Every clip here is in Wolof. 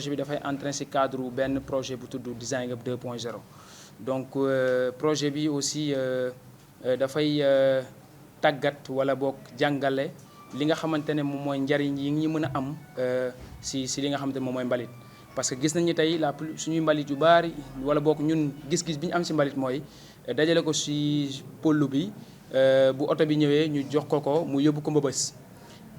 projet bi dafay entrer ci cadre benn projet bu tudd Design Up 2.0 donc projet bi aussi dafay tàggat wala boog jàngale li nga xamante ne moom mooy njariñ yi ñu mën a am ci li nga xamante ne moom mooy mbalit. parce que gis nañu tey suñuy mbalit yu bari wala boog ñun gis-gis bi ñu am ci mbalit mooy dajale ko ci pôle bi bu oto bi ñëwee ñu jox ko mu yóbbu ko Mbëbës.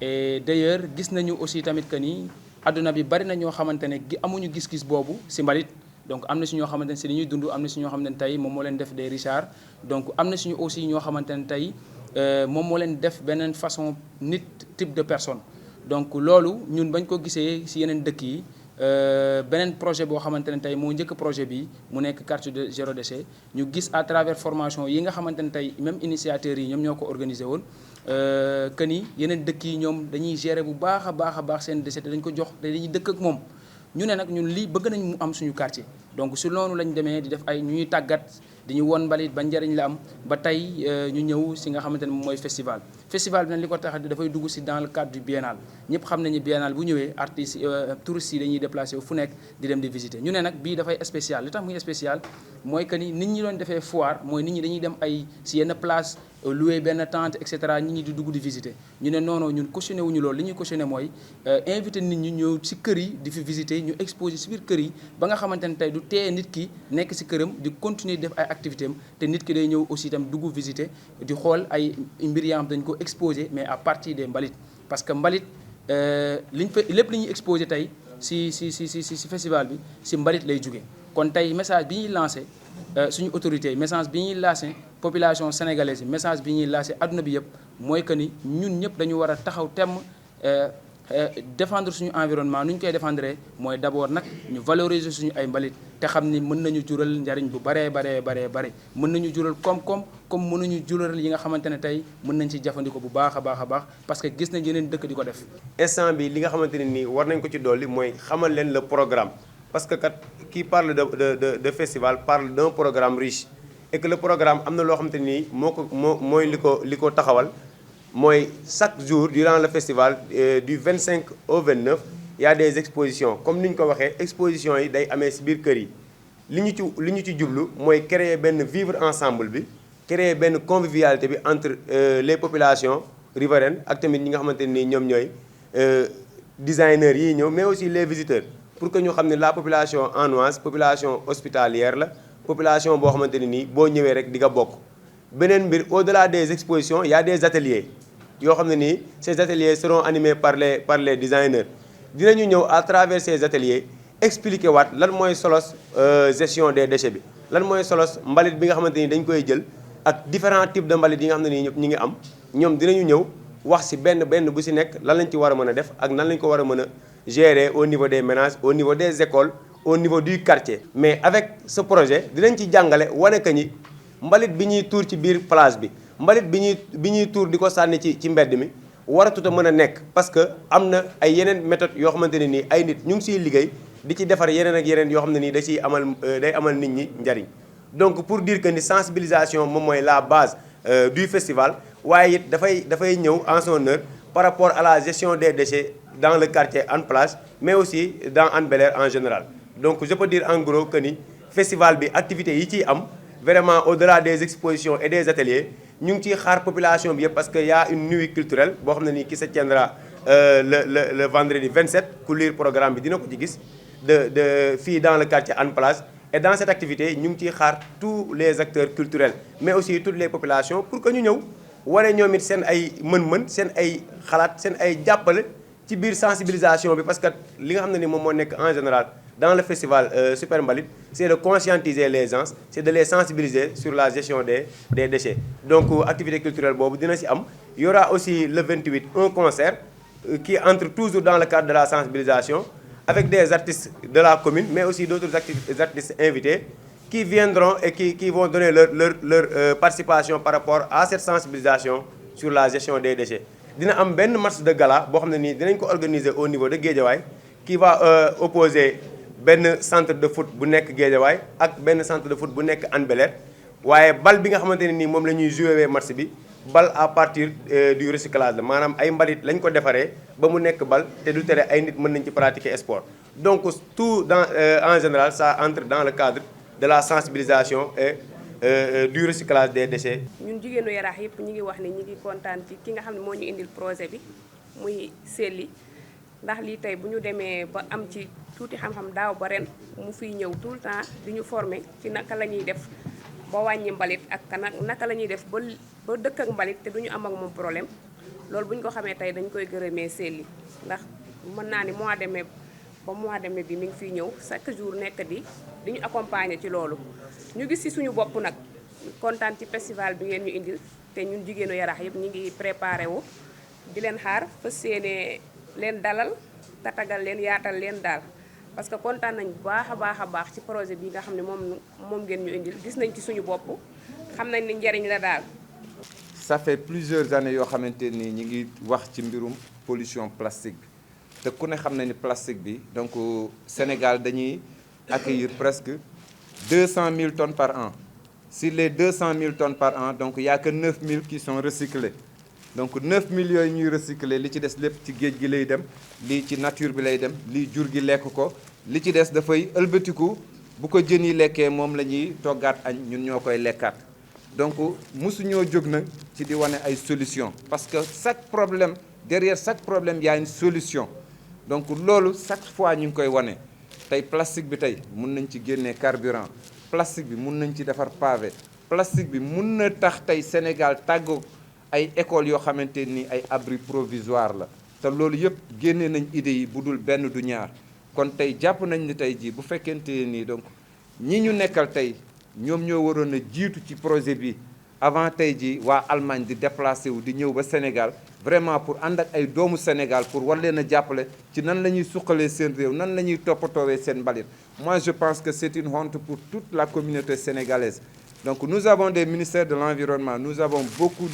et d'ailleurs gis nañu aussi tamit que ni adduna bi bari na ñoo xamante ne amuñu gis-gis boobu ci mbalit. donc am na si ñoo xamante ne si li ñuy dund am na si ñoo xamante ne tey moom moo leen def des richards donc am na si ñu aussi ñoo xamante ne tey moom moo leen def beneen façon nit type de personne. donc loolu ñun bañ ko gisee si yeneen dëkk yi beneen projet boo xamante ne tey moo njëkk projet bi mu nekk quartier de zéro déchet ñu gis à travers formation yi nga xamante ne tey même initiateurs yi ñoom ñoo ko organisé woon que ni yeneen dëkk yi ñoom dañuy gérer bu baax a baax seen déchet te dañ ko jox te dañuy dëkk ak moom. ñu ne nag ñun lii bëgg nañ mu am suñu quartier donc si loolu lañ demee di def ay ñuy tàggat di ñu won mbalit ba njëriñ la am ba tey ñu ñëw si nga xamante ne moom mooy festival. festival bi nag li ko tax dafay dugg si dans le cadre du biennale ñëpp xam nañu biennale bu ñëwee artistes touristes yi dañuy déplacé fu nekk di dem di visiter. ñu ne nag bii dafay spécial li tax muy spécial mooy que ni nit ñi doon defee foire mooy nit ñi dañuy dem ay si yenn place louer benn tente et cetera nit ñi di dugg di visiter. ñu ne non ñun cautionné wuñu loolu li ñuy cautionné mooy invité nit ñi ñëw si kër yi di fi visiter ñu exposé si biir kër yi ba nga xamante ne tey du teye nit ki nekk si këram di continuer def ay activité am te nit ki day ñëw aussi itam dugg visiter di xool ay mbir yoo xam dañ ko exposé mais à partir des mbalit. parce que mbalit liñ fa lépp li ñuy exposé tey si festival bi si mbalit lay jóge kon tey message bi ñuy lancé suñu autorité message bi ñuy lancé population sénégalaise yi message bi ñuy lancé adduna bi yëpp mooy que ni ñun ñëpp dañu war a taxaw temm défendre suñu environnement nu ñu koy défendre mooy d'abord nag ñu valoriser suñu ay mbalit te xam ni mën nañu jural njariñ bu baree mën nañu jural koom-koom comme mënuñu jural yi nga xamante ne tey mën nañ ci jëfandikoo bu baax a baax parce que gis nañ yeneen dëkk di ko def. instant bi li nga xamante ne nii war nañ ko ci dolli mooy xamal leen le programme parce que kat qui parle de festival parle d'un programme riche et que le programme am na loo xamante ni mooy li ko taxawal. mooy chaque jour durant le festival du 25 au 29 il y a des expositions comme ni ñu ko waxee expositions yi day amee ci biir kër yi li ñu ci jublu mooy créer benn vivre ensemble bi créer benn convivialité bi entre les populations riveraines ak tamit ñi nga xamante ni ñoom ñooy designers yi ñëw mais aussi les visiteurs pour que ñu xam ne la population hannoise population hospitalière la population boo xamante ne nii boo ñëwee rek di nga bokk. beneen mbir au-delà des expositions il y a des ateliers yoo xam ne nii ces ateliers seront animés par les designers dinañu ñëw à travers ces ateliers expliquer waat lan mooy solos gestion des déchets bi lan mooy solos mbalit bi nga xamante ni dañ koy jël ak différents types de mbalit yi nga xam ne nii ñëpp ñi ngi am ñoom dinañu ñëw wax ci benn bu ci nekk lan lañ ci war a mën a def ak nan lañ ko war a mën a gérer au niveau des ménages au niveau des écoles au niveau du quartier. mais avec ce projet dinañ ci jàngale wane que ñi mbalit bi ñuy tuur ci biir plage bi mbalit bi ñuy tuur di ko sànni ci mbedd mi waratut a mën a nekk parce que am na ay yeneen méthodes yoo xamante ne nii ay nit ñu ngi siy liggéey di ci defar yeneen ak yeneen yoo xam ne nii day amal nit ñi njariñ donc pour dire que ni sensibilisation moom mooy la base du festival waaye it dafay ñëw en son heure par rapport à la gestion des déchets dans le quartier Hann Plage mais aussi dans Hann Bel-Air en général donc je peux dire en gros que ni festival bi activités yi ciy am vraiment au-delà des expositions et des ateliers ñu ngi ciy xaar population bi yëpp parce que y a une nuit culturelle boo xam ne nii qui se tiendra le vendredi 27 ku lire programme bi dina ko ci gis de fii dans le quartier Hann Plage et dans cette activité ñu ngi ciy xaar tous les acteurs culturels mais aussi toutes les populations pour que ñu ñëw wane ñoom it seen ay mën-mën seen ay xalaat seen ay jàppale ci biir sensibilisation bi parce que li nga xam ne ni moom moo nekk en général dans le festival Super Mbalit c'est de conscientiser les gens c'est de les sensibiliser sur la gestion des déchets donc activité culturelle boobu dina ci am il y aura aussi le 28 un concert qui entre toujours dans le cadre de la sensibilisation avec des artistes de la commune mais aussi d'autres artistes invités qui viendront et qui vont donner leur participation par rapport à cette sensibilisation sur la gestion des déchets dina am benn match de gala boo xam ne nii dinañ ko organiser au niveau de Guédiawaye qui va opposer benn centre de foot bu nekk Guédiawaye ak benn centre de foot bu nekk Hann Bel-Air waaye bal bi nga xamante ne nii moom la ñuy jouer match bi bal à partir du recyclage la maanaam ay mbalit lañ ko defaree ba mu nekk bal te du tere ay nit mën nañ ci pratiquer sport Donc tout en général ça entre dans le cadre de la sensibilisation et du recyclage des déchets. ñun jigéenu Yaraax yëpp ñu ngi wax ne ñu ngi kontaan ci ki nga xam ne moo ñu indil projet bi muy Selli ndax lii tey bu ñu demee ba am ci tuuti xam-xam daaw ba ren mu fiy ñëw tout le temps di ñu former ci naka la ñuy def ba wàññi mbalit ak naka la ñuy def ba dëkk ak mbalit te duñu am ak moom problème loolu bu ñu ko xamee tey dañ koy gërëmee Selli ndax mën naa ni mois de mai ba mois de mai bi mi ngi fiy ñëw chaque jour nekk di ñu accompagner ci loolu ñu gis ci suñu bopp nag kontaan ci festival bi ngeen ñu indil te ñun jigéenu Yaraax yëpp ñu ngi préparé wu di leen xaar fas yéene leen dalal tatagal leen yaatal leen daal parce que kontaan nañ bu baax a baax ci projet bi nga xam ne moom ngeen ñu indil gis nañ ci suñu bopp xam nañ ni njariñ la daal. Ça fait plusieurs années yoo xamante ni ñi ngi wax ci mbirum pollution plastique bi te ku ne xam na ni plastique bi donc Sénégal dañuy accueillir presque 200 000 tonnes par an. Sur les 200 000 tonnes par an, donc il n'y a que 9 000 qui sont recyclées. Donc 9 000 yooyu ñuy recycler li ci des lépp ci géej gi lay dem lii ci nature bi lay dem lii jur gi lekk ko li ci des dafay ëlbatiku bu ko jën yi lekkee moom la ñuy toggaat añ ñun ñoo koy lekkaat. Donc mosuñoo jóg nag ci di wane ay solution parce que derrière chaque problème il y a une solution donc loolu chaque fois ñu ngi koy wane tey plastique bi tey mun nañ ci génnee carburant plastique bi mun nañ ci defar pavé plastique bi mun na tax tey Sénégal tàggoo ay écoles yoo xamante ni ay abri provisoire la te loolu yëpp génne nañ idées yi bu dul benn du ñaar kon tey jàpp nañ ni tey jii bu fekkente nii donc ñi ñu nekkal tey ñoom ñoo waroon a jiitu ci projet bi avant tey jii waa Allemagne di déplacé wu di ñëw ba Sénégal vraiment pour ànd ak ay doomu Sénégal pour war leen a jàppale ci nan la ñuy suqalee seen réew nan la ñuy toppatoowee seen mbalit. Moi je pense que c'est une honte pour toute la communauté sénégalaise. Donc nous avons des ministères de l'environnement, nous avons beaucoup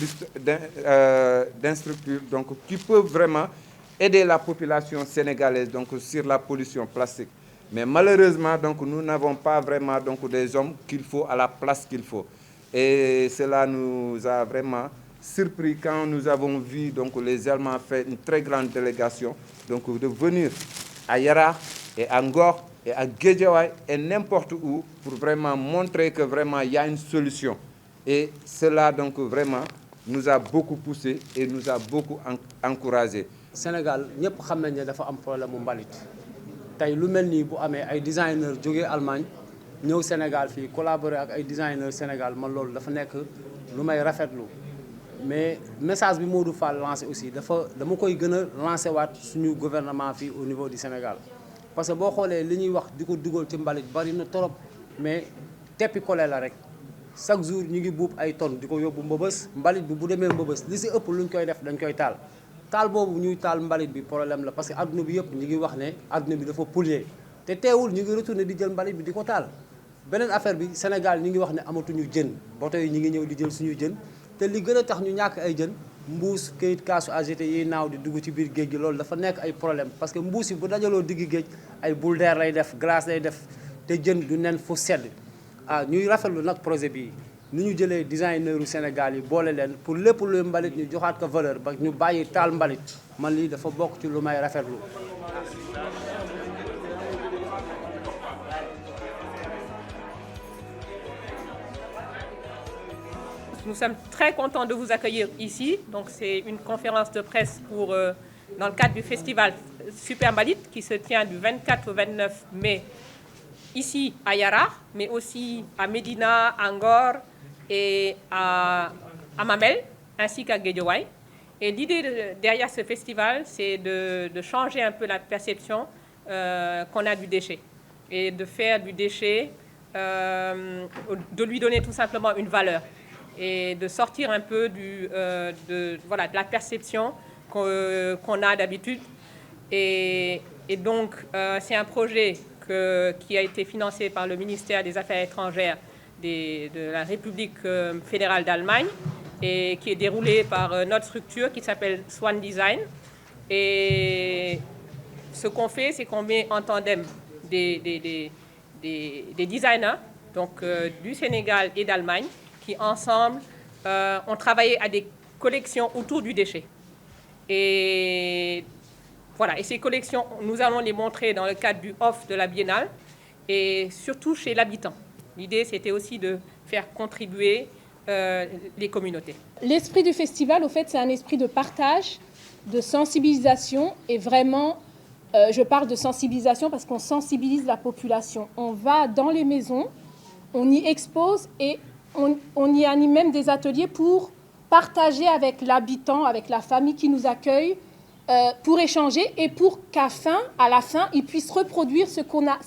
d'instructeurs donc qui peuvent vraiment aider la population sénégalaise donc sur la pollution plastique. Mais malheureusement donc nous n'avons pas vraiment donc des hommes qu'il faut à la place qu'il faut. Et cela nous a vraiment surpris quand nous avons vu donc les Allemands faire une très grande délégation donc de venir à Yaraax et à Ngor et à Guédiawaye et n'importe où pour vraiment montrer que vraiment il y a une solution. Et cela donc vraiment nous a beaucoup poussé et nous a beaucoup encouragé. Sénégal ñëpp xam nañ ne dafa am problème mu mbalit tey lu mel nii bu amee ay designers jógee Allemagne ñëw Sénégal fii collaborer ak ay designers Sénégal man loolu dafa nekk lu may rafetlu mais message bi Modou Fall lancé aussi dama koy gën a lancé waat suñu gouvernement fii au niveau du Sénégal parce que boo xoolee li ñuy wax di ko dugal ci mbalit bari na trop mais teppi kole la rek chaque jour ñu ngi buub ay tonnes di ko yóbbu mbëbës mbalit bi bu demee mbëbës li si ëpp luñ koy def dañ koy taal boobu ñuy taal mbalit bi problème la parce que adduna bi yëpp ñu ngi wax ne adduna bi dafa polluer te teewul ñu ngi retourné di jël mbalit bi di ko taal. beneen affaire bi Sénégal ñu ngi wax ne amatuñu jën bateau yi ñu ngi ñëw di jël suñu jën te li gën a tax ñu ñàkk ay jën mbuus këyit kaasu AGT yiy naaw di dugg ci biir géej gi loolu dafa nekk ay problème parce que mbuus yi bu dajaloo digg géej ay boule d'air lay def glace lay def te jën du nen fu sedd ñuy rafetlu nag projet bii ni ñu jëlee designeru Sénégal yi boole leen pour lépp luy mbalit ñu joxaat ko valeur ba ñu bàyyi taal mbalit man lii dafa bokk ci lu may rafetlu. Nous sommes très contents de vous accueillir ici. Donc c'est une conférence de presse dans le cadre du festival Super Mbalit qui se tient du 24 au 29 mai ici à Yaraax, mais aussi à Médina, à Ngor et à Mamel, ainsi qu'à Guédiawaye. Et l'idée derrière ce festival, c'est de changer un peu la perception qu'on a du déchet et de faire du déchet, de lui donner tout simplement une valeur et de sortir un peu de la perception qu'on a d'habitude. Et donc, c'est un projet qui a été financé par le ministère des Affaires étrangères de la République fédérale d'Allemagne et qui est déroulé par notre structure qui s'appelle Swan Design. Et ce qu'on fait, c'est qu'on met en tandem des designers donc, du Sénégal et d'Allemagne qui, ensemble, ont travaillé à des collections autour du déchet. Et Voilà, et ces collections, nous allons les montrer dans le cadre du off de la Biennale et surtout chez l'habitant. L'idée, c'était aussi de faire contribuer les communautés. L'esprit du festival, au fait, c'est un esprit de partage, de sensibilisation et vraiment, je parle de sensibilisation parce qu'on sensibilise la population. On va dans les maisons, on y expose et on y anime même des ateliers pour partager avec l'habitant, avec la famille qui nous accueille, pour échanger et pour qu'à la fin, ils puissent reproduire ce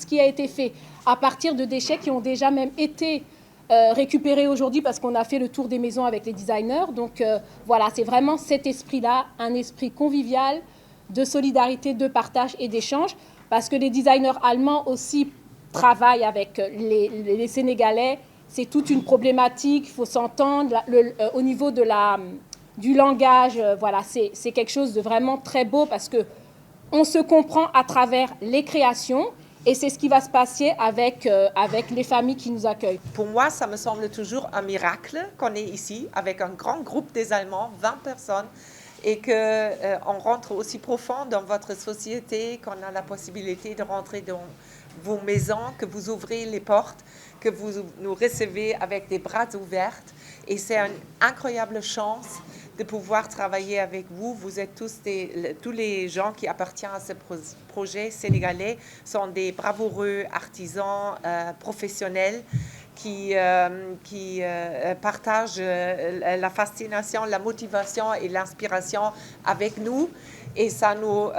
qui a été fait à partir de déchets qui ont déjà même été récupérés aujourd'hui parce qu'on a fait le tour des maisons avec les designers. Donc voilà, c'est vraiment cet esprit-là, un esprit convivial, de solidarité, de partage et d'échange, parce que les designers allemands aussi travaillent avec les Sénégalais. C'est toute une problématique, il faut s'entendre au niveau du langage. Voilà, c'est quelque chose de vraiment très beau parce qu'on se comprend à travers les créations et c'est ce qui va se passer avec les familles qui nous accueillent. Pour moi, ça me semble toujours un miracle qu'on est ici avec un grand groupe des Allemands, 20 personnes, et qu'on rentre aussi profond dans votre société, qu'on a la possibilité de rentrer dans vos maisons, que vous ouvrez les portes, que vous nous recevez avec des bras ouverts. Et c'est une incroyable chance de pouvoir travailler avec vous. Vous êtes tous les gens qui appartiennent à ce projet sénégalais sont des bravoureux artisans professionnels qui partagent la fascination, la motivation et l'inspiration avec nous. Et ça nous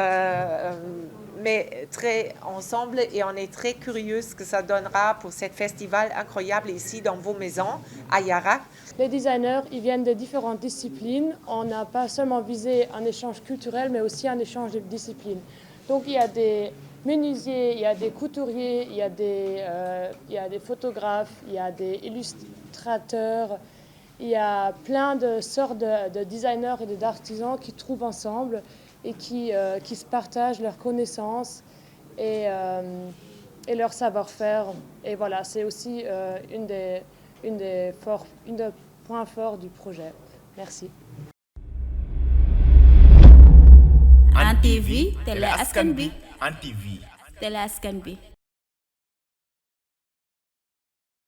met très ensemble et on est très curieux ce que ça donnera pour ce festival incroyable ici dans vos maisons à Yarac. Les designers, ils viennent de différentes disciplines. On n'a pas seulement visé un échange culturel, mais aussi un échange de disciplines. Donc il y a des menuisiers, il y a des couturiers, il y a des photographes, il y a des illustrateurs, il y a plein de sortes de designers et d'artisans qui trouvent ensemble et qui se partagent leurs connaissances et leur savoir-faire. Et voilà, c'est aussi une des points forts du projet. Merci. Hann TV, télé askan bi. Hann TV. Télé askan bi.